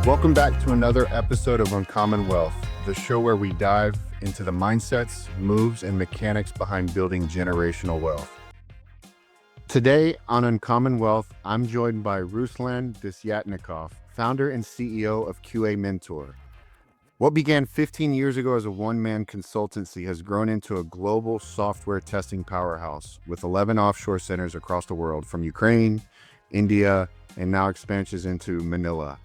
Welcome back to another episode of Uncommon Wealth, the show where we dive into the mindsets, moves, and mechanics behind building generational wealth. Today on Uncommon Wealth, I'm joined by Ruslan Desyatnikov, founder and CEO of QA Mentor. What began 15 years ago as a one-man consultancy has grown into a global software testing powerhouse with 11 offshore centers across the world, from Ukraine, India, and now expansions into Manila.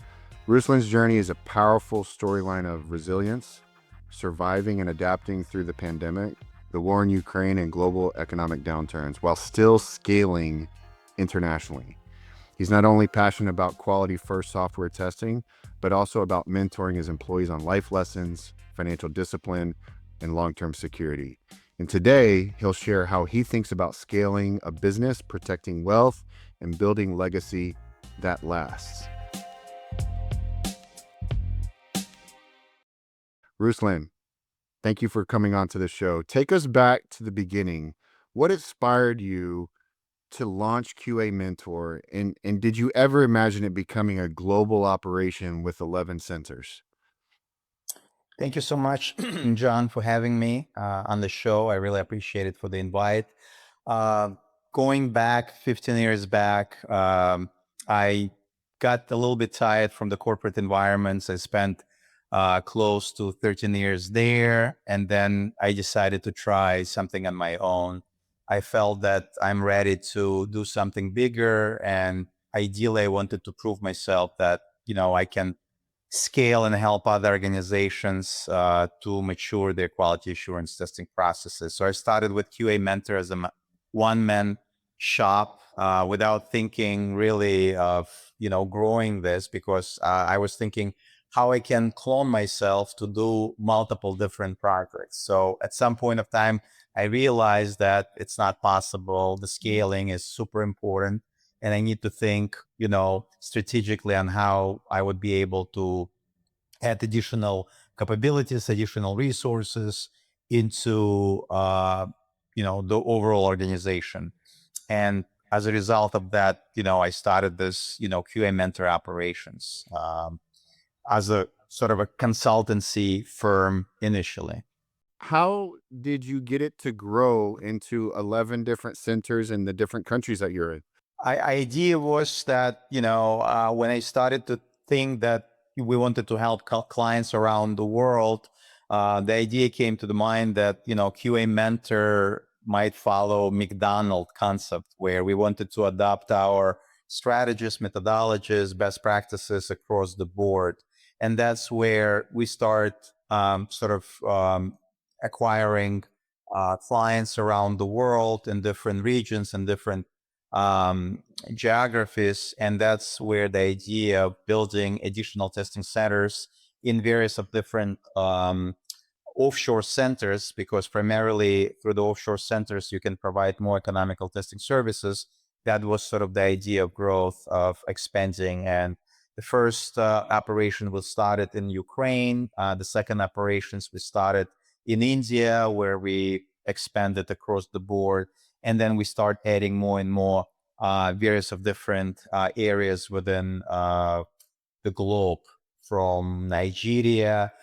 Ruslan's journey is a powerful storyline of resilience, surviving and adapting through the pandemic, the war in Ukraine, and global economic downturns, while still scaling internationally. He's not only passionate about quality-first software testing, but also about mentoring his employees on life lessons, financial discipline, and long-term security. And today, he'll share how he thinks about scaling a business, protecting wealth, and building legacy that lasts. Ruslan, thank you for coming on to the show. Take us back to the beginning. What inspired you to launch QA Mentor, and did you ever imagine it becoming a global operation with 11 centers? Thank you so much, John, for having me on the show. I really appreciate it for the invite. Uh, Going back 15 years back, I got a little bit tired from the corporate environments. I spent close to 13 years there, and then I decided to try something on my own. I felt that I'm ready to do something bigger, and ideally, I wanted to prove myself that I can scale and help other organizations to mature their quality assurance testing processes. So I started with QA Mentor as a one-man shop without thinking really of growing this, because I was thinking how I can clone myself to do multiple different projects. So at some point of time, I realized that it's not possible. The scaling is super important, and I need to think, strategically on how I would be able to add additional capabilities, additional resources into, the overall organization. And as a result of that, I started this, QA Mentor operations as a sort of a consultancy firm initially. How did you get it to grow into 11 different centers in the different countries that you're in? Idea was that, when I started to think that we wanted to help clients around the world, the idea came to the mind that, QA Mentor might follow McDonough concept, where we wanted to adopt our strategies, methodologies, best practices across the board. And that's where we start acquiring clients around the world in different regions and different geographies, and that's where the idea of building additional testing centers in various of different offshore centers, because primarily through the offshore centers you can provide more economical testing services. That was sort of the idea of growth, of expanding. And the first operation was started in Ukraine. The second operations we started in India, where we expanded across the board. And then we start adding more and more various of different areas within the globe, from Nigeria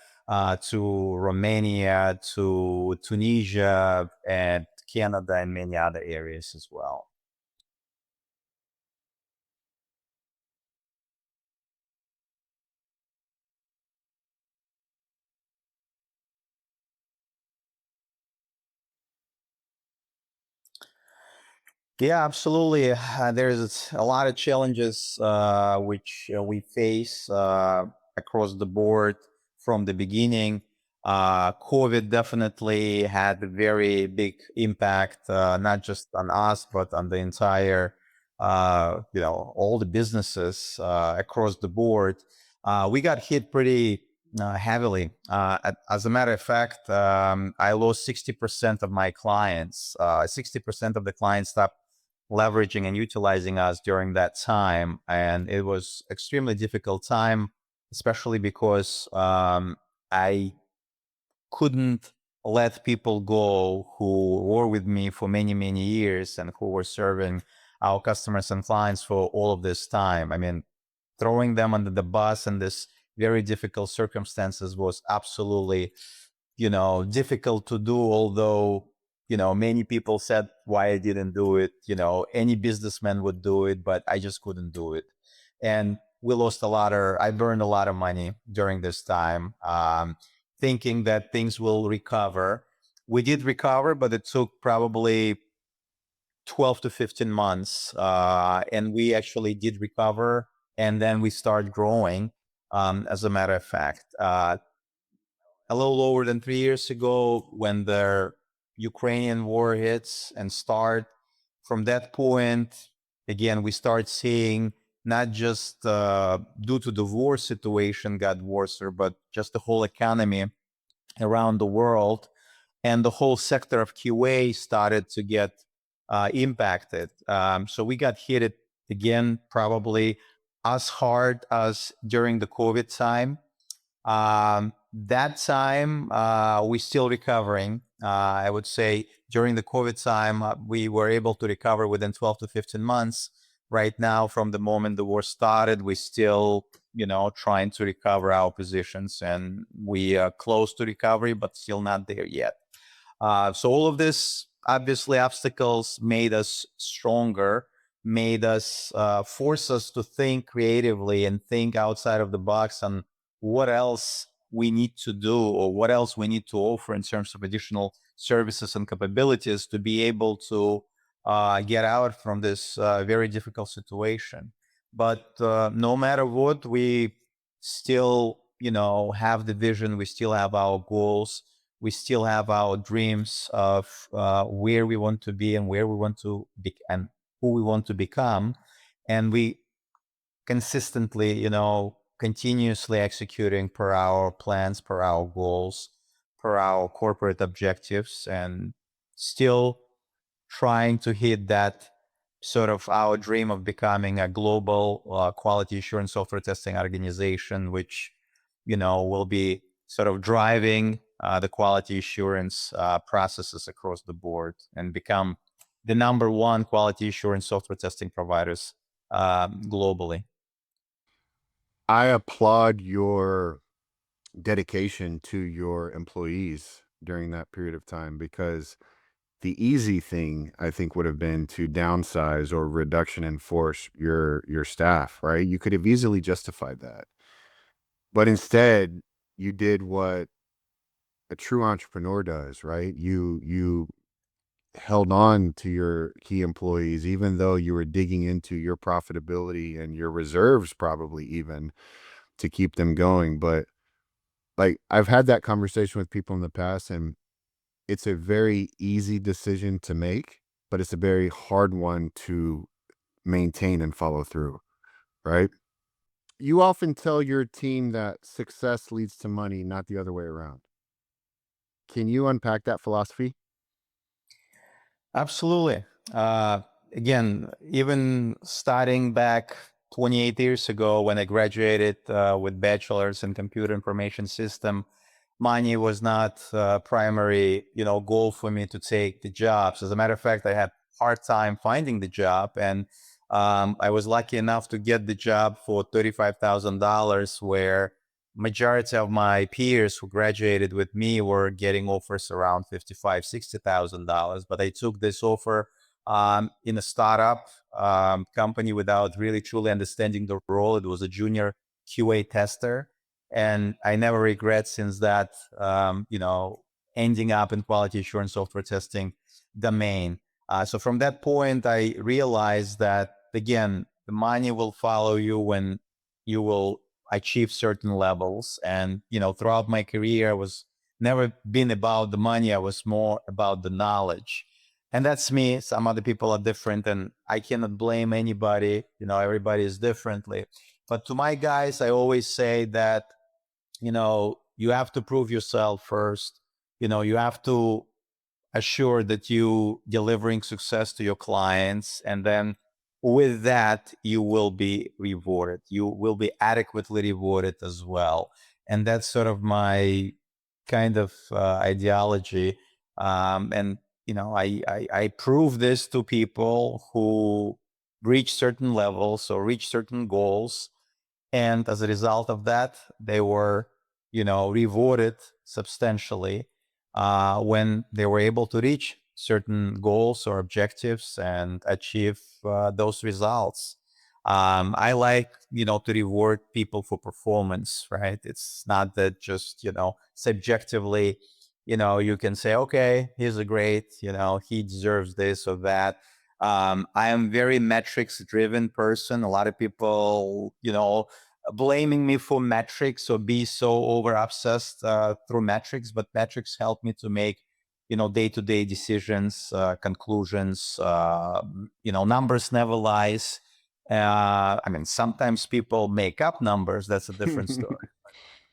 to Romania to Tunisia and Canada and many other areas as well. Yeah, absolutely. There's a lot of challenges which we face across the board from the beginning. COVID definitely had a very big impact, not just on us, but on the entire, all the businesses across the board. We got hit pretty heavily. As a matter of fact, I lost 60% of my clients. 60% of the clients stopped leveraging and utilizing us during that time. And it was extremely difficult time, especially because I couldn't let people go who were with me for many, many years and who were serving our customers and clients for all of this time. I mean, throwing them under the bus in this very difficult circumstances was absolutely, difficult to do, although, many people said why I didn't do it. Any businessman would do it, but I just couldn't do it. And I burned a lot of money during this time, thinking that things will recover. We did recover, but it took probably 12 to 15 months. And we actually did recover, and then we started growing, as a matter of fact. A little over than 3 years ago, when the Ukrainian war hits and start, from that point, again, we start seeing not just due to the war situation got worse, but just the whole economy around the world and the whole sector of QA started to get impacted. So we got hit again, probably as hard as during the COVID time. That time, we're still recovering. I would say during the COVID time, we were able to recover within 12 to 15 months. Right now, from the moment the war started, we still, trying to recover our positions, and we are close to recovery, but still not there yet. So all of this, obviously, obstacles made us stronger, made us force us to think creatively and think outside of the box on what else we need to do or what else we need to offer in terms of additional services and capabilities to be able to get out from this very difficult situation. But no matter what, we still, have the vision. We still have our goals. We still have our dreams of where we want to be and where we want to be and who we want to become. And we consistently, continuously executing per our plans, per our goals, per our corporate objectives, and still trying to hit that sort of our dream of becoming a global quality assurance software testing organization, which, will be sort of driving the quality assurance processes across the board and become the number one quality assurance software testing providers globally. I applaud your dedication to your employees during that period of time because the easy thing I think would have been to downsize or reduction in force your staff, right? You could have easily justified that. But instead, you did what a true entrepreneur does, right? You held on to your key employees even though you were digging into your profitability and your reserves probably even to keep them going. But like I've had that conversation with people in the past, and it's a very easy decision to make, but it's a very hard one to maintain and follow through, right? You often tell your team that success leads to money, not the other way around. Can you unpack that philosophy? Absolutely. Again, even starting back 28 years ago when I graduated with bachelor's in computer information system, money was not primary, goal for me to take the jobs. As a matter of fact, I had hard time finding the job, and I was lucky enough to get the job for $35,000, where majority of my peers who graduated with me were getting offers around $55,000, $60,000. But I took this offer in a startup company without really truly understanding the role. It was a junior QA tester, and I never regret since that, ending up in quality assurance software testing domain. So from that point, I realized that again, the money will follow you when you will achieve certain levels. And throughout my career, I was never been about the money. I was more about the knowledge. And that's me. Some other people are different, and I cannot blame anybody. Everybody is differently. But to my guys, I always say that you have to prove yourself first. You have to assure that you delivering success to your clients, and then with that you will be rewarded, you will be adequately rewarded as well. And that's sort of my kind of ideology. And I prove this to people who reach certain levels or reach certain goals, And as a result of that, they were, rewarded substantially when they were able to reach certain goals or objectives and achieve those results. I like, to reward people for performance, right? It's not that just, subjectively, you can say, okay, he's a great, he deserves this or that. I am very metrics driven person. A lot of people, blaming me for metrics or be so over obsessed through metrics, but metrics help me to make, day-to-day decisions, conclusions. Numbers never lies. I mean, sometimes people make up numbers. That's a different story.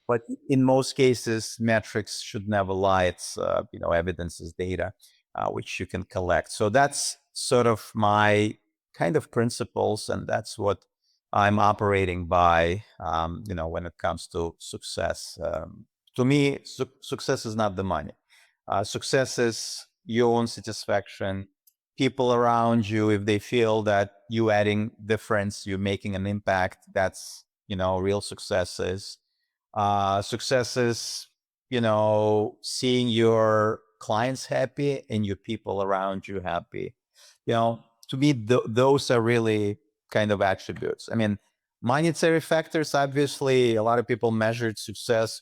But in most cases, metrics should never lie. It's evidence is data, which you can collect. So that's sort of my kind of principles, and that's what I'm operating by. When it comes to success. To me, success is not the money. Success is your own satisfaction. People around you, if they feel that you adding difference, you're making an impact, that's real successes. Successes, seeing your clients happy and your people around you happy. To me, those are really kind of attributes. I mean, monetary factors, obviously, a lot of people measured success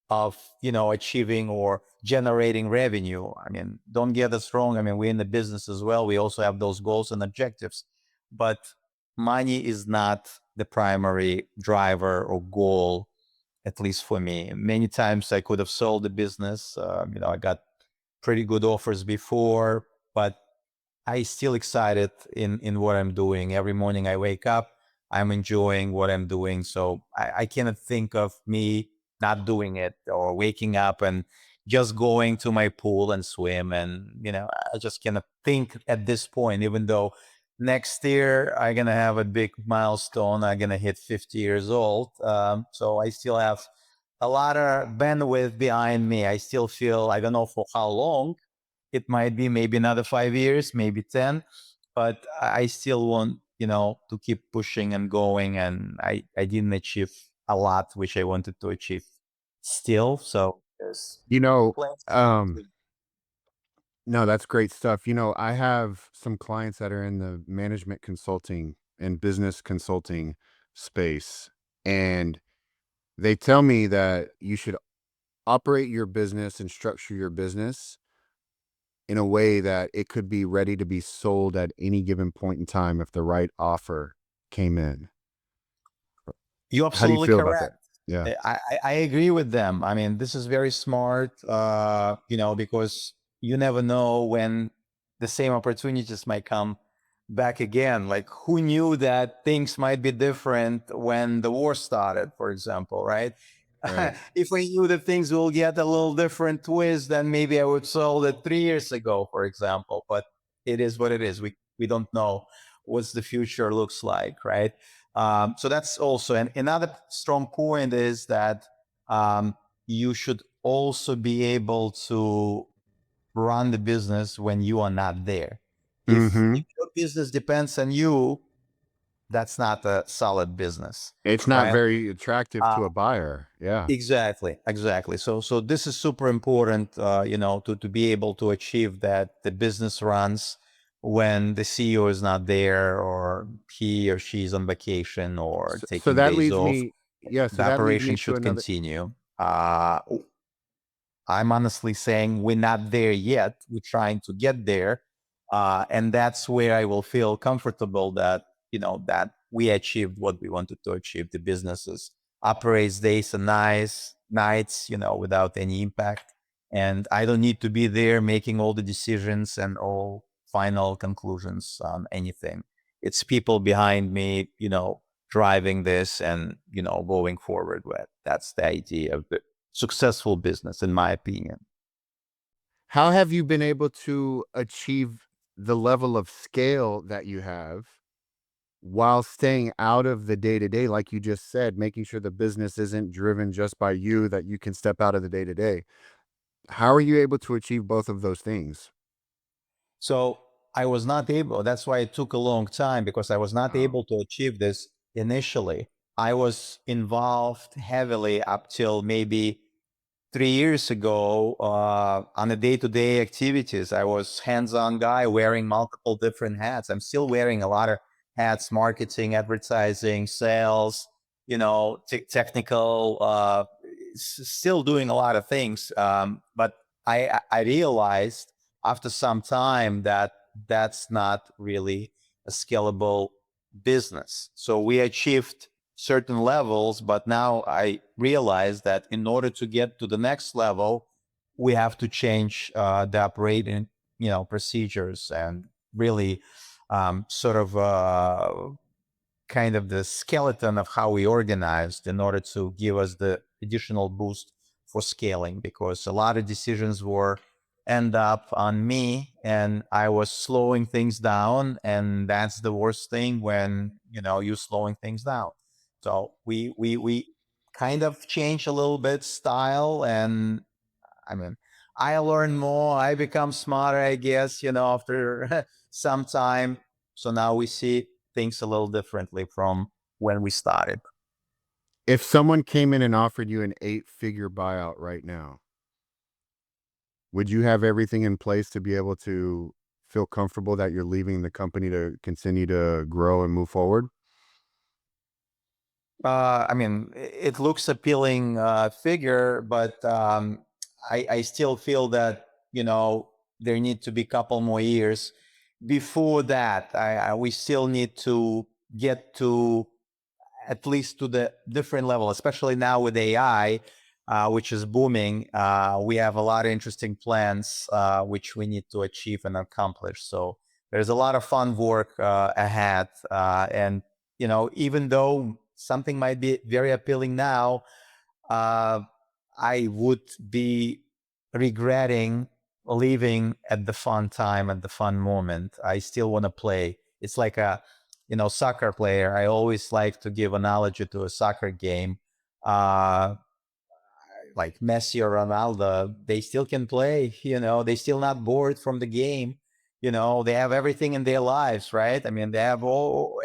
of achieving or generating revenue. I mean, don't get us wrong. I mean, we're in the business as well. We also have those goals and objectives, but money is not the primary driver or goal, at least for me. Many times I could have sold the business. I got pretty good offers before, but I still excited in what I'm doing. Every morning I wake up, I'm enjoying what I'm doing. So I cannot think of me not doing it or waking up and just going to my pool and swim. And, I just cannot think at this point, even though next year I'm going to have a big milestone. I'm going to hit 50 years old. So I still have a lot of bandwidth behind me. I still feel, I don't know for how long. It might be maybe another 5 years, maybe 10, but I still want, to keep pushing and going. And I didn't achieve a lot, which I wanted to achieve still. So there's You know, plenty to um, do. no, that's great stuff. I have some clients that are in the management consulting and business consulting space, and they tell me that you should operate your business and structure your business in a way that it could be ready to be sold at any given point in time if the right offer came in. You're How do you absolutely feel about that? correct. Yeah. I agree with them. I mean, this is very smart, because you never know when the same opportunities might come back again. Like, who knew that things might be different when the war started, for example, right? Right. If I knew that things will get a little different twist, then maybe I would sold it 3 years ago, for example. But it is what it is. We don't know what the future looks like, right? So that's also another strong point is that you should also be able to run the business when you are not there. If Mhm. your business depends on you, that's not a solid business, It's not right? very attractive Uh, to a buyer. Yeah. exactly. So this is super important, to be able to achieve that the business runs when the CEO is not there or he or she's on vacation or So taking that days leads off. me yeah, so The that leads operation me to should another. continue. Uh, I'm honestly saying we're not there yet. We're trying to get there. And that's where I will feel comfortable that, that we achieved what we wanted to achieve. The businesses operates days and nights, without any impact. And I don't need to be there making all the decisions and all final conclusions on anything. It's people behind me, driving this and, going forward with. That's the idea of the successful business, in my opinion. How have you been able to achieve the level of scale that you have while staying out of the day-to-day, like you just said, making sure the business isn't driven just by you, that you can step out of the day-to-day? How are you able to achieve both of those things? So I was not able, that's why it took a long time because I was not Oh, able to achieve this initially. I was involved heavily up till maybe 3 years ago on the day-to-day activities. I was hands-on guy wearing multiple different hats. I'm still wearing a lot of hats: marketing, advertising, sales, technical, still doing a lot of things. But I realized after some time that that's not really a scalable business. So we achieved certain levels, but now I realize that in order to get to the next level, we have to change the operating, procedures, and really sort of kind of the skeleton of how we organized in order to give us the additional boost for scaling, because a lot of decisions were end up on me and I was slowing things down, and that's the worst thing when you're slowing things down. So we kind of changed a little bit style, and I mean, I learn more, I become smarter, I guess, after some time. So now we see things a little differently from when we started. If someone came in and offered you an 8-figure buyout right now, would you have everything in place to be able to feel comfortable that you're leaving the company to continue to grow and move forward? I mean, it looks appealing figure, but I still feel that, there need to be a couple more years before that. We still need to get to at least to the different level, especially now with AI, which is booming. We have a lot of interesting plans which we need to achieve and accomplish. So there's a lot of fun work ahead. And, even though something might be very appealing now, uh, I would be regretting leaving at the fun time, at the fun moment. I still want to play. It's like a, soccer player. I always like to give analogy to a soccer game. Uh, like Messi or Ronaldo, they still can play. They still not bored from the game. They have everything in their lives, right? I mean, they have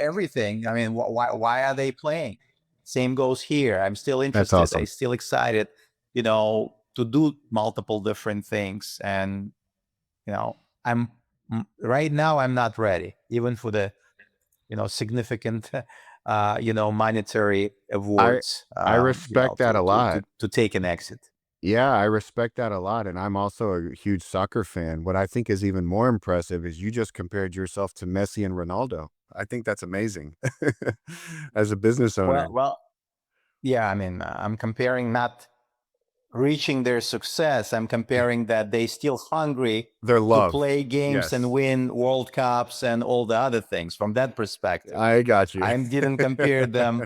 everything. I mean, why are they playing? Same goes here. I'm still That's interested. I awesome. still excited, to do multiple different things. And you know, I'm right now. I'm not ready, even for the significant, monetary I awards. I respect that a lot. To take an exit. Yeah, I respect that a lot, and I'm also a huge soccer fan. What I think is even more impressive is you just compared yourself to Messi and Ronaldo. I think that's amazing as a business owner. Well, yeah. I mean, I'm comparing not reaching their success. I'm comparing that they still hungry Their to love. play games and Yes, win World Cups and all the other things. From that perspective, I got you. I didn't compare them,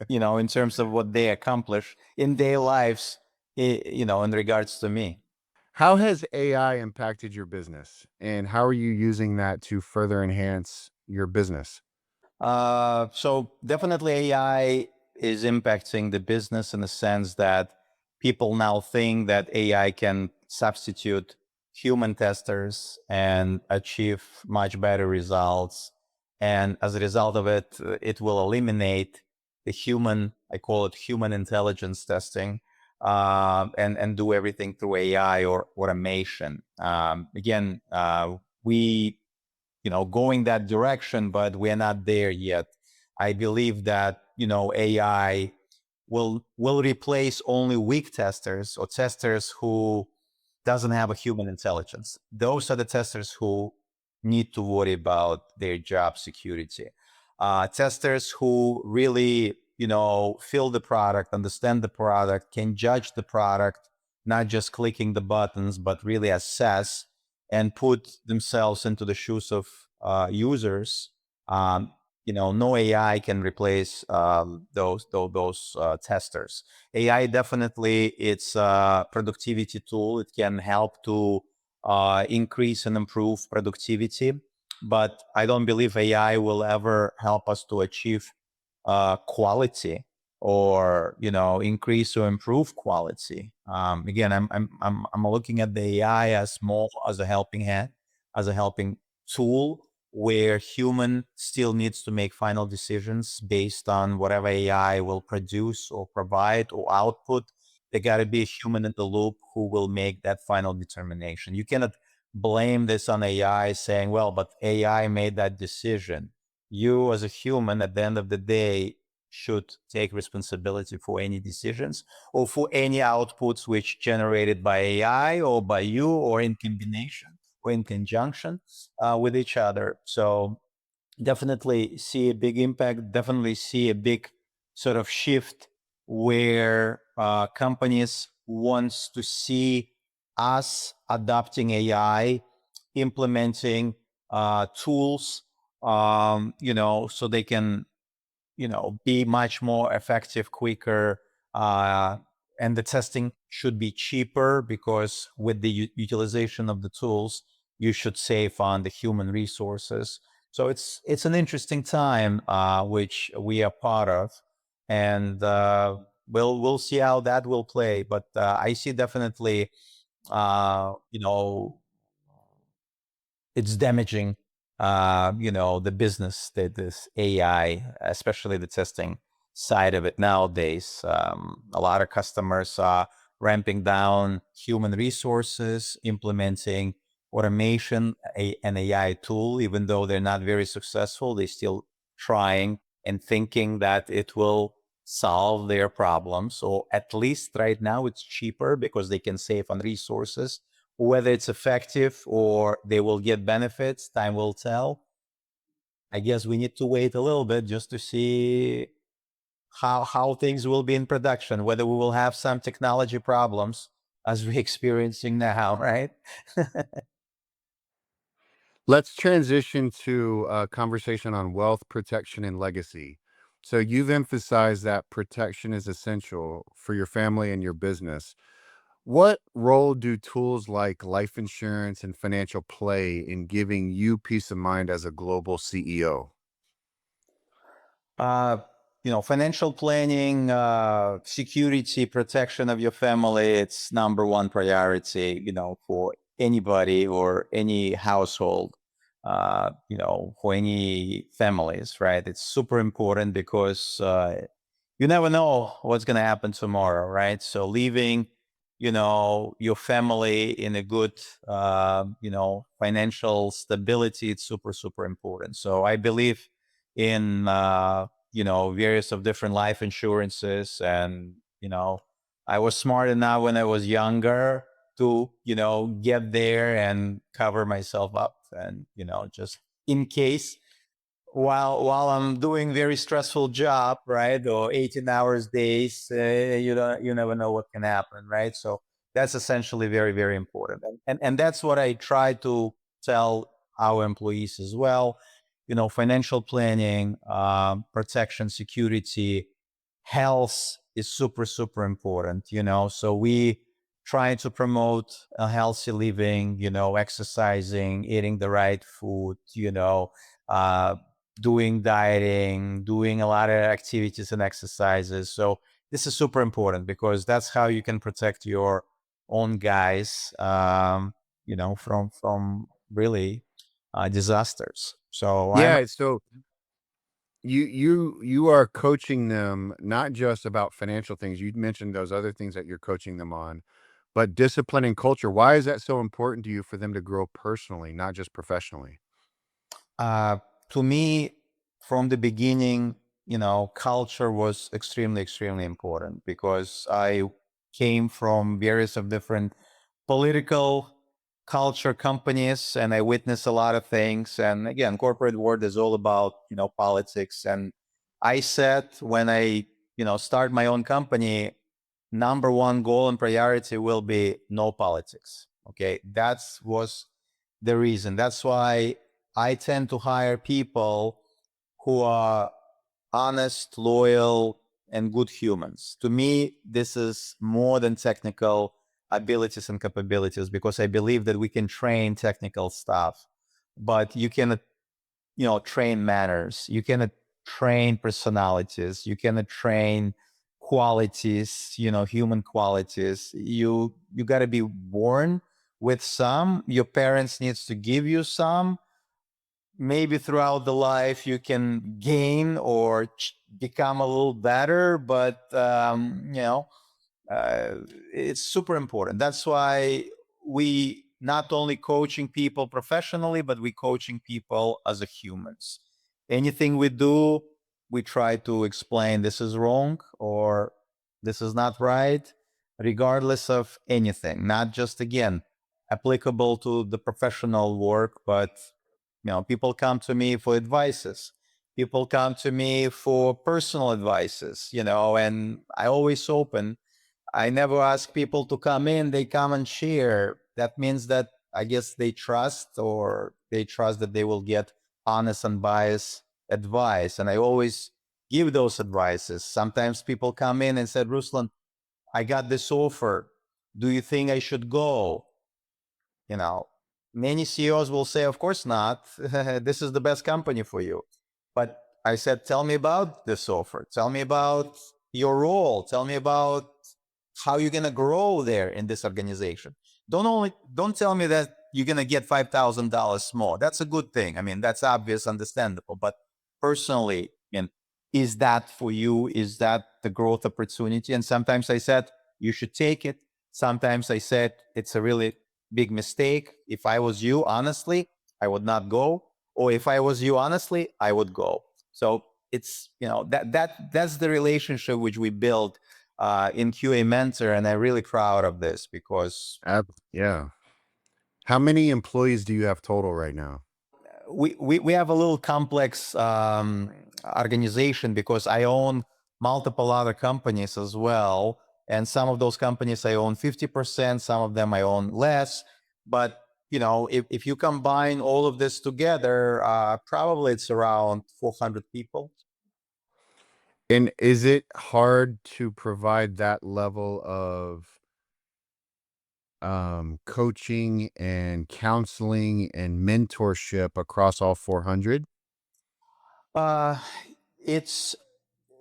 in terms of what they accomplish in their lives, in regards to me. How has AI impacted your business, and how are you using that to further enhance your business? So definitely AI is impacting the business in the sense that people now think that AI can substitute human testers and achieve much better results. And as a result of it, it will eliminate the human, I call it human intelligence testing, and do everything through AI or automation. Again, we going that direction, but we're not there yet. I believe that AI will replace only weak testers, or testers who doesn't have a human intelligence. Those are the testers who need to worry about their job security. Testers who really feel the product, understand the product, can judge the product, not just clicking the buttons, but really assess and put themselves into the shoes of users. Um, no AI can replace those testers. AI definitely it's a productivity tool. It can help to increase and improve productivity, but I don't believe AI will ever help us to achieve quality, or increase or improve quality. Again, I'm looking at the AI as more as a helping hand, as a helping tool, where human still needs to make final decisions based on whatever AI will produce or provide or output. There got to be a human in the loop who will make that final determination. You cannot blame this on AI saying, well, but AI made that decision. You as a human at the end of the day should take responsibility for any decisions or for any outputs which generated by AI or by you or in combination or in conjunction with each other. So definitely see a big impact, definitely see a big sort of shift where companies wants to see us adopting AI, implementing tools, so they can be much more effective, quicker, and the testing should be cheaper because with the utilization of the tools, you should save on the human resources. So it's an interesting time which we are part of, and we'll see how that will play. But I see definitely, you know, it's damaging, the business, this AI, especially the testing side of it nowadays. A lot of customers are ramping down human resources, implementing automation, an AI tool, even though they're not very successful, they're still trying and thinking that it will solve their problems, or at least right now it's cheaper because they can save on resources. Whether it's effective or they will get benefits, time will tell. I guess we need to wait a little bit just to see how things will be in production, whether we will have some technology problems as we're experiencing now, right? Let's transition to a conversation on wealth protection and legacy. So you've emphasized that protection is essential for your family and your business. What role do tools like life insurance and financial play in giving you peace of mind as a global CEO? Uh, Financial planning, security, protection of your family, it's number one priority, for anybody or any household, for any families, right? It's super important because you never know what's going to happen tomorrow, right? So leaving, your family in a good, financial stability, it's super, super important. So I believe in, various of different life insurances. And, I was smart enough when I was younger to, get there and cover myself up and, just in case while I'm doing very stressful job, right? Or 18 hours days, you never know what can happen, right? So that's essentially very, very important. And that's what I try to tell our employees as well. Financial planning, protection, security, health is super, super important, so we try to promote a healthy living, exercising, eating the right food, uh, doing dieting, doing a lot of activities and exercises. So this is super important because that's how you can protect your own guys, from really disasters. So I'm Yeah, so you are coaching them not just about financial things. You mentioned those other things that you're coaching them on, but discipline and culture. Why is that so important to you for them to grow personally, not just professionally? Uh, to me, from the beginning, culture was extremely, extremely important because I came from various of different political culture companies and I witnessed a lot of things. And again, corporate world is all about, politics. And I said when I, start my own company, number one goal and priority will be no politics. Okay. That was the reason. That's why I tend to hire people who are honest, loyal, and good humans. To me, this is more than technical abilities and capabilities because I believe that we can train technical stuff, but you cannot, train manners. You cannot train personalities. You cannot train qualities, human qualities. You got to be born with some. Your parents needs to give you some, maybe throughout the life you can gain or become a little better, but uh, it's super important. That's why we not only coaching people professionally, but we coaching people as a humans. Anything we do, we try to explain this is wrong or this is not right, regardless of anything. Not just again applicable to the professional work, but people come to me for advices. People come to me for personal advices, and I always open. I never ask people to come in, they come and share. That means that I guess they trust, or they trust that they will get honest and biased advice. And I always give those advices. Sometimes people come in and said, Ruslan, I got this offer. Do you think I should go? You know, many CEOs will say, of course not. This is the best company for you. But I said, tell me about this offer. Tell me about your role. Tell me about how you're going to grow there in this organization. Don't tell me that you're going to get $5,000 more. That's a good thing. I mean, that's obvious, understandable. But personally, is that for you? Is that the growth opportunity? And sometimes I said, you should take it. Sometimes I said, it's a really big mistake. If I was you, honestly, I would not go. Or if I was you, honestly, I would go. So it's, that's the relationship which we build in QA Mentor, and I'm really proud of this because Yeah. How many employees do you have total right now? we have a little complex organization because I own multiple other companies as well, and some of those companies I own 50%, some of them I own less. But if you combine all of this together, probably it's around 400 people. And is it hard to provide that level of coaching and counseling and mentorship across all 400? Uh, it's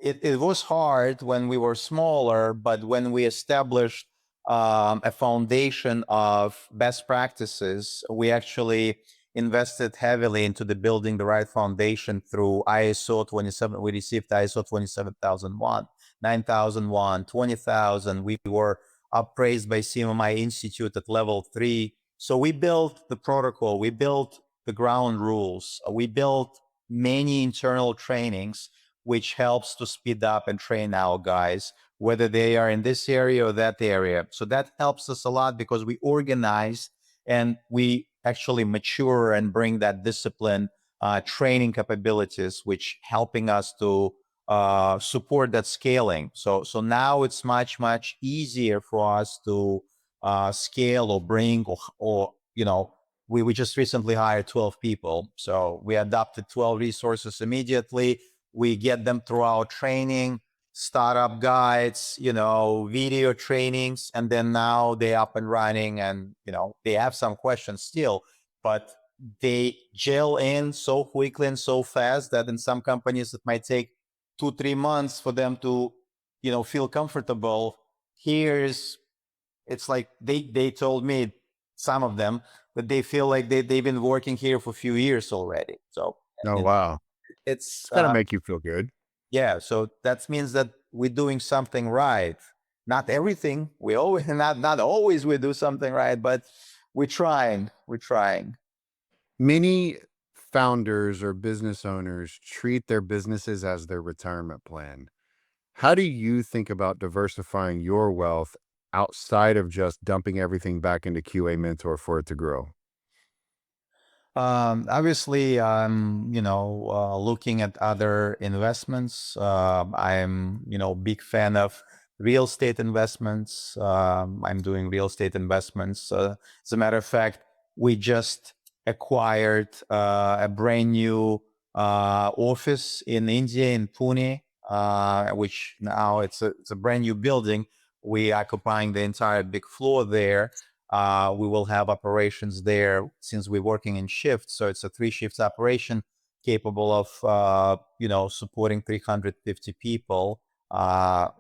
it was hard when we were smaller, but when we established a foundation of best practices, we actually invested heavily into the building the right foundation through ISO 27. We received ISO 27001, 9001, 20,000. We were appraised by CMMI Institute at level 3. So we built the protocol, we built the ground rules, we built many internal trainings which helps to speed up and train our guys, whether they are in this area or that area. So that helps us a lot because we organize and we actually mature and bring that discipline, training capabilities, which helping us to support that scaling. So now it's much easier for us to scale or bring or we just recently hired 12 people. So we adopted 12 resources immediately. We get them through our training, startup guides, video trainings, and then now they're up and running, and they have some questions still, but they gel in so quickly and so fast that in some companies it might take 2-3 months for them to feel comfortable. Here's It's like they told me, some of them, that they feel like they've been working here for a few years already. So Oh, wow. it's It's gotta make you feel good. yeah, so that means that we're doing something right. Not everything. We always not always we do something right, but we're trying. We're trying. Many founders or business owners treat their businesses as their retirement plan. How do you think about diversifying your wealth outside of just dumping everything back into QA Mentor for it to grow? Obviously, I'm looking at other investments. I'm big fan of real estate investments. I'm doing real estate investments. As a matter of fact, we just acquired a brand new office in India, in Pune, which now it's a brand new building. We occupying the entire big floor there. We will have operations there since we're working in shifts. So it's a 3 shifts operation capable of, supporting 350 people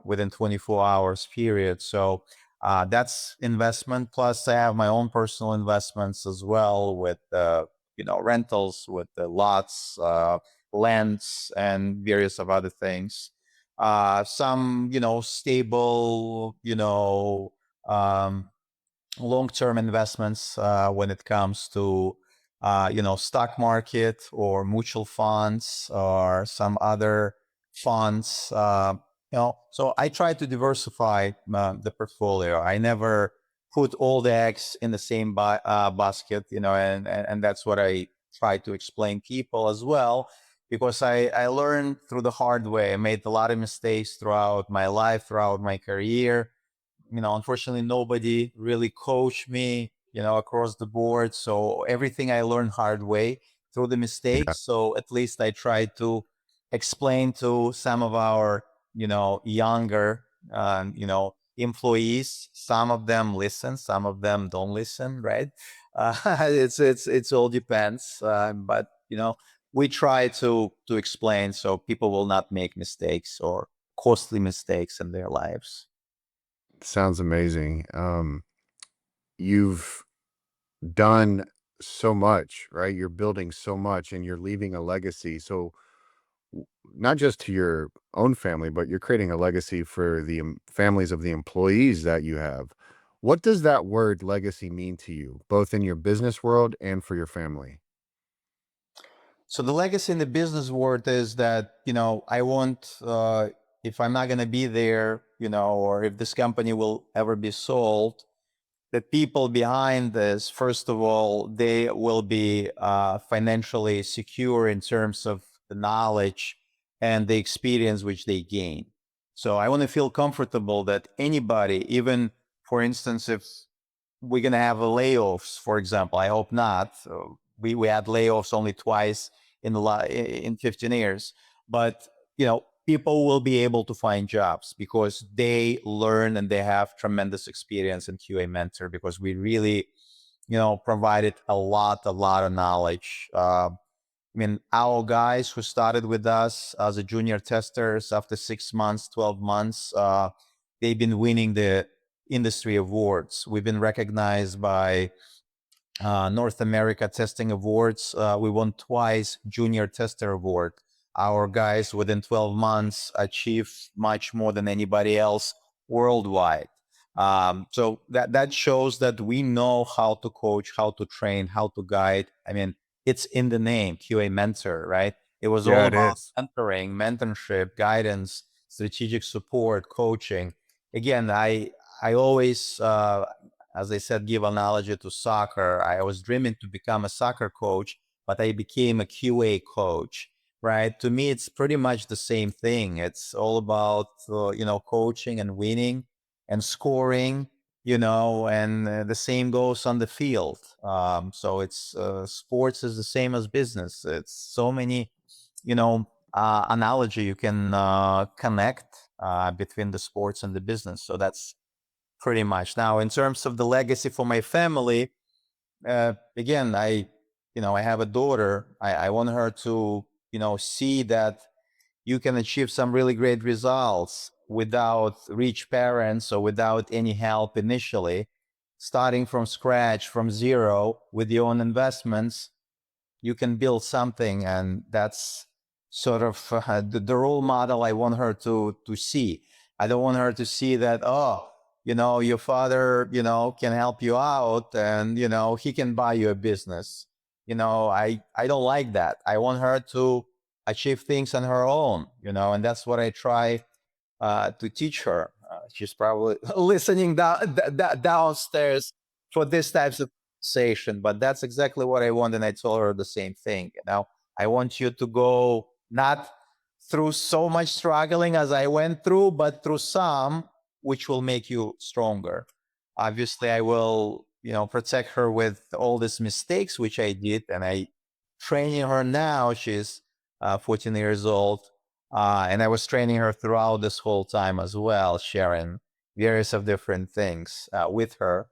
within 24 hours period. So that's investment. Plus I have my own personal investments as well with rentals with the lots, lands, and various of other things. Some, stable, um, long-term investments when it comes to stock market or mutual funds or some other funds. So I try to diversify the portfolio. I never put all the eggs in the same basket, and that's what I try to explain people as well, because I learned through the hard way. I made a lot of mistakes throughout my life, throughout my career. Unfortunately, nobody really coached me, across the board. So everything I learned hard way through the Yeah, mistakes. So at least I tried to explain to some of our, younger, employees. Some of them listen, some of them don't listen, right? It's all depends. But we try to explain so people will not make mistakes or costly mistakes in their lives. sounds amazing. You've done so much, right? You're building so much and you're leaving a legacy. So not just to your own family, but you're creating a legacy for the families of the employees that you have. What does that word legacy mean to you, both in your business world and for your family? So the legacy in the business world is that, I want, if I'm not going to be there, or if this company will ever be sold, the people behind this, first of all, they will be financially secure in terms of the knowledge and the experience which they gain. So I want to feel comfortable that anybody, even for instance, if we're going to have layoffs, for example. I hope not. We had layoffs only twice in 15 years, but people will be able to find jobs because they learn and they have tremendous experience in QA Mentor, because we really provided a lot of knowledge. Our guys who started with us as a junior testers, after 6 months, 12 months, they've been winning the industry awards. We've been recognized by North America Testing Awards. We won twice Junior Tester Award. Our guys within 12 months achieved much more than anybody else worldwide. So that shows that we know how to coach, how to train, how to guide. It's in the name, QA Mentor, right? It was all Yeah, it about is. mentoring, mentorship, guidance, strategic support, coaching. Again, I always, as I said, give analogy to soccer. I was dreaming to become a soccer coach, but I became a QA coach, right? To me, it's pretty much the same thing. It's all about, coaching and winning and scoring, and the same goes on the field. So it's sports is the same as business. It's so many, analogy you can connect between the sports and the business. So that's pretty much. Now, in terms of the legacy for my family, again, I have a daughter. I want her to, see that you can achieve some really great results without rich parents or without any help initially, starting from scratch, from zero, with your own investments. You can build something, and that's sort of the role model I want her to see. I don't want her to see that, oh, your father, can help you out, and he can buy you a business. I don't like that. I want her to achieve things on her own, and that's what I try to teach her. She's probably listening downstairs for this types of conversation, but that's exactly what I want. And I told her the same thing. I want you to go not through so much struggling as I went through, but through some which will make you stronger. Obviously, I will, protect her with all these mistakes which I did, and I training her now. She's 14 years old, and I was training her throughout this whole time as well, sharing various of different things with her.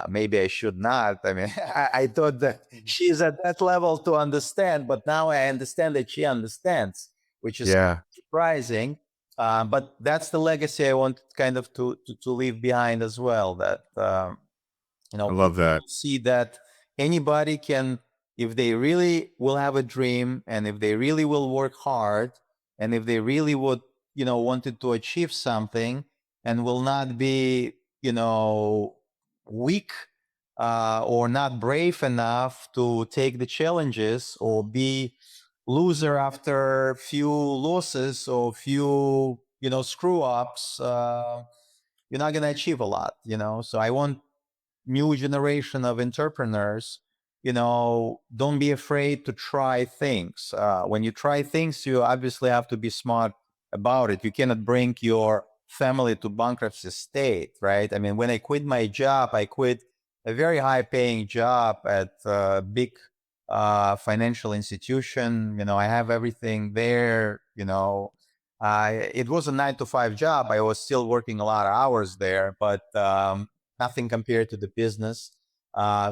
Maybe I should not. I thought that she's at that level to understand, but now I understand that she understands, which is Yeah, surprising. But that's the legacy I want kind of to leave behind as well. That I love people that. see that anybody can if they really will have a dream, and if they really will work hard, and if they really would, wanted to achieve something, and will not be, weak, or not brave enough to take the challenges, or be loser after few losses or few, screw ups, you're not going to achieve a lot. So I want new generation of entrepreneurs, don't be afraid to try things. When you try things, you obviously have to be smart about it. You cannot bring your family to bankruptcy state, right? I mean, when I quit my job, I quit a very high paying job at a big financial institution. I have everything there. It was a 9 to 5 job. I was still working a lot of hours there, but nothing compared to the business.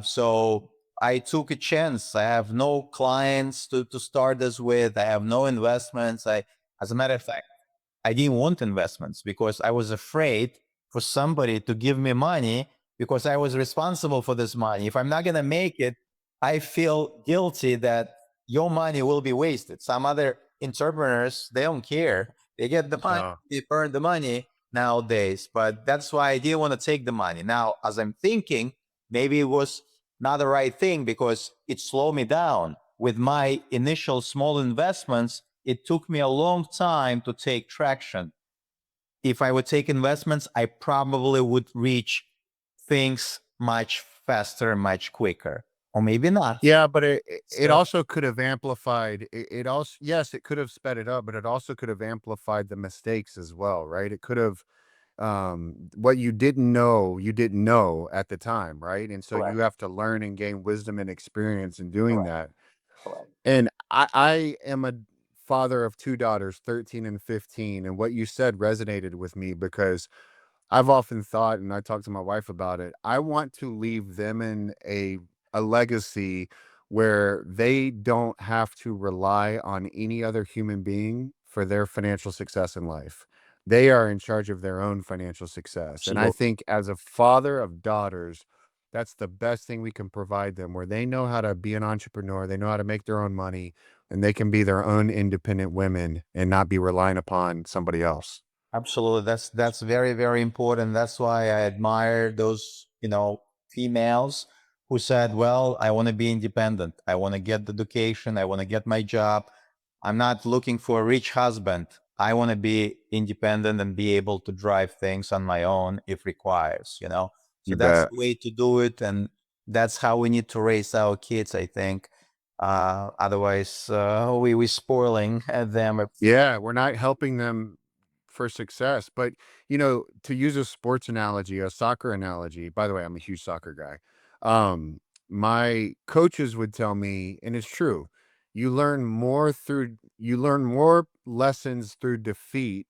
So I took a chance. I have no clients to start this with. I have no investments. As a matter of fact, I didn't want investments because I was afraid for somebody to give me money because I was responsible for this money. If I'm not going to make it, I feel guilty that your money will be wasted. Some other entrepreneurs, they don't care. They get the money, they earn the money nowadays. But that's why I didn't want to take the money. Now, as I'm thinking, maybe it was not the right thing because it slowed me down. With my initial small investments, it took me a long time to take traction. If I would take investments, I probably would reach things much faster, much quicker, or maybe not. Yeah, but it So also could have amplified it also, yes, it could have sped it up, but it also could have amplified the mistakes as well, right? It could have, what you didn't know at the time, right? And so you correct, have to learn and gain wisdom and experience in doing correct, that. correct. And I am a father of 2 daughters, 13 and 15, and what you said resonated with me because I've often thought, and I talked to my wife about it, I want to leave them in a legacy where they don't have to rely on any other human being for their financial success in life. They are in charge of their own financial success. And I Absolutely. think as a father of daughters, that's the best thing we can provide them, where they know how to be an entrepreneur, they know how to make their own money, and they can be their own independent women and not be relying upon somebody else. Absolutely. That's very, very important. That's why I admire those, females who said, well, I want to be independent. I want to get the education. I want to get my job. I'm not looking for a rich husband. I want to be independent and be able to drive things on my own if requires. So You that's bet. the way to do it. And that's how we need to raise our kids, I think. Otherwise, we spoiling them. Yeah, we're not helping them for success. But, to use a sports analogy, a soccer analogy, by the way, I'm a huge soccer guy. My coaches would tell me, and it's true, you learn more lessons through defeat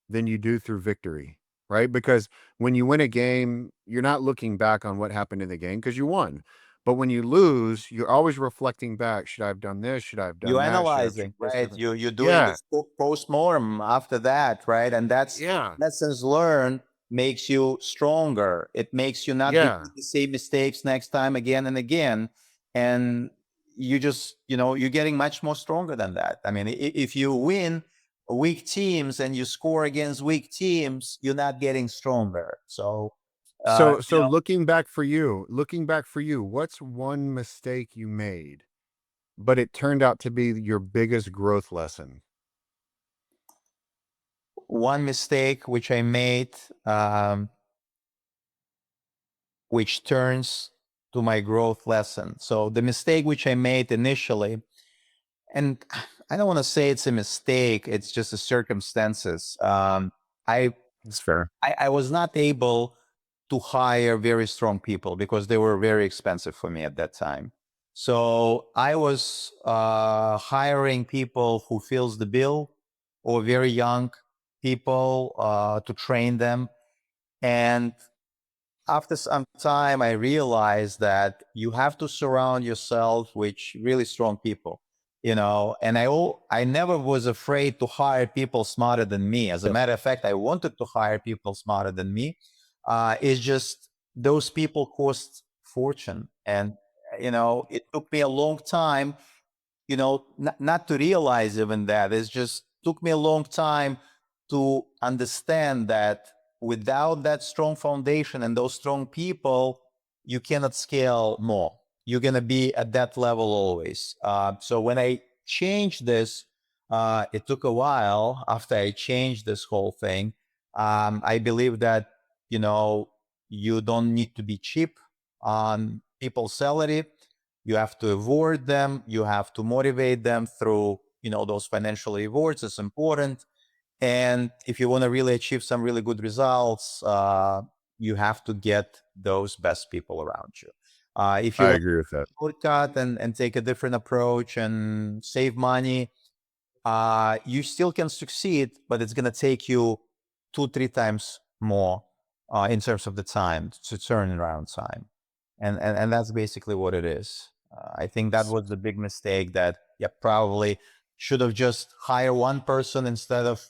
than you do through victory, right? Because when you win a game, you're not looking back on what happened in the game because you won. But when you lose, you're always reflecting back. Should I have done this? Should I have You done that? Should I have analyzing, tried this right? different? You're doing Yeah. this post-mortem after that, right? And that's Yeah. lessons learned makes you stronger. It makes you not Yeah. repeat the same mistakes next time again and again. And you just, you're getting much more stronger than that. I mean, if you win weak teams and you score against weak teams, you're not getting stronger. So, So looking back for you, what's one mistake you made, but it turned out to be your biggest growth lesson? one mistake which I made, which turns to my growth lesson. So the mistake which I made initially, and I don't want to say it's a mistake, it's just the circumstances. I, That's fair. I was not able to hire very strong people because they were very expensive for me at that time. So I was hiring people who fills the bill, or very young people, to train them. And after some time, I realized that you have to surround yourself with really strong people, and I never was afraid to hire people smarter than me. As a matter of fact, I wanted to hire people smarter than me. It's just those people cost fortune. And it took me a long time, not to realize even that. It just took me a long time to understand that without that strong foundation and those strong people, you cannot scale more. You're going to be at that level always. So when I changed this, it took a while after I changed this whole thing. I believe that, you don't need to be cheap on people's salary. You have to reward them. You have to motivate them through, those financial rewards. It's important. And if you want to really achieve some really good results, you have to get those best people around you. If you I want agree with that. to shortcut and take a different approach and save money, you still can succeed, but it's going to take you 2-3 times more in terms of the time to turn around time. And that's basically what it is. I think that was the big mistake that probably should have just hired one person instead of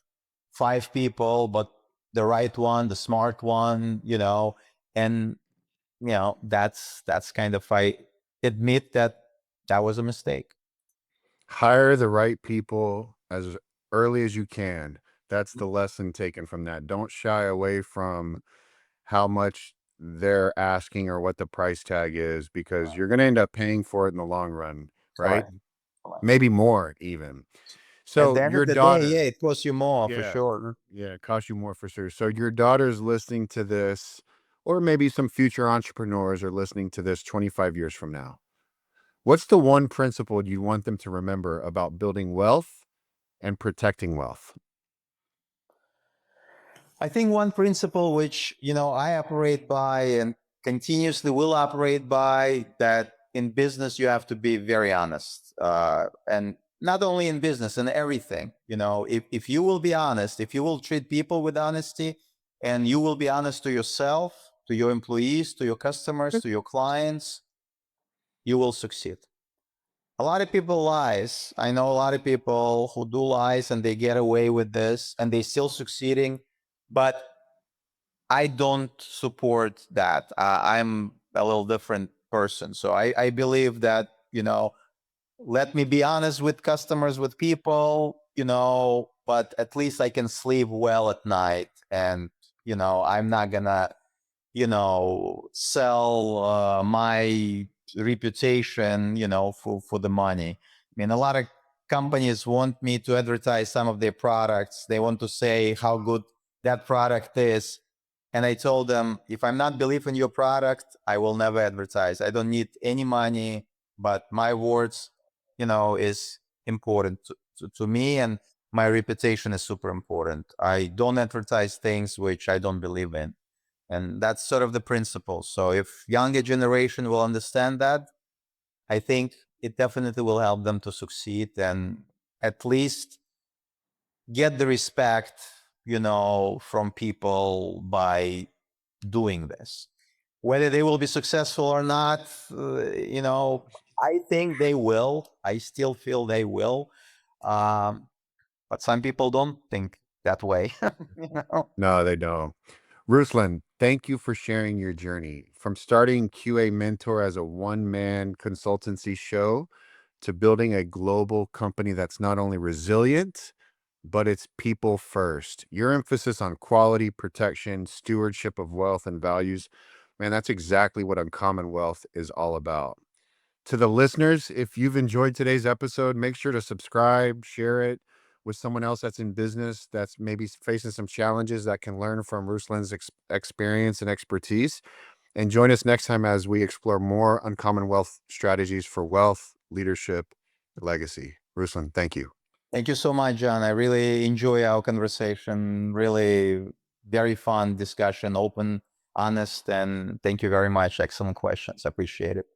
5 people, but the right one, the smart one, and that's kind of, I admit that that was a mistake. Hire the right people as early as you can. That's the lesson taken from that. Don't shy away from how much they're asking or what the price tag is, because you're going to end up paying for it in the long run, right? Correct. Correct. Maybe more even. At So the end of your the day, daughter, it costs you more for yeah, sure. yeah, it costs you more for sure. So your daughter's listening to this, or maybe some future entrepreneurs are listening to this 25 years from now. What's the one principle you want them to remember about building wealth and protecting wealth? I think one principle which, I operate by and continuously will operate by, that in business you have to be very honest. And not only in business, in everything. If you will be honest, if you will treat people with honesty, and you will be honest to yourself, to your employees, to your customers, to your clients, you will succeed. A lot of people lies. I know a lot of people who do lies and they get away with this and they still succeeding, but I don't support that. I'm a little different person. So I believe that, let me be honest with customers, with people, but at least I can sleep well at night. And, I'm not gonna, sell my reputation, for the money. I mean, a lot of companies want me to advertise some of their products. They want to say how good that product is. And I told them, if I'm not believing your product, I will never advertise. I don't need any money, but my words, is important to me, and my reputation is super important. I don't advertise things which I don't believe in. And that's sort of the principle. So if younger generation will understand that, I think it definitely will help them to succeed and at least get the respect, from people by doing this. Whether they will be successful or not, I think they will. I still feel they will. But some people don't think that way. you know? No, they don't. Ruslan, thank you for sharing your journey from starting QA Mentor as a one-man consultancy show to building a global company that's not only resilient, but it's people first. Your emphasis on quality, protection, stewardship of wealth, and values, man, that's exactly what Uncommon Wealth is all about. To the listeners, if you've enjoyed today's episode, make sure to subscribe, share it with someone else that's in business, that's maybe facing some challenges, that can learn from Ruslan's experience and expertise. And join us next time as we explore more Uncommon Wealth strategies for wealth, leadership, legacy. Ruslan, thank you. Thank you so much, John. I really enjoy our conversation. Really very fun discussion, open, honest, and thank you very much. Excellent questions. I appreciate it.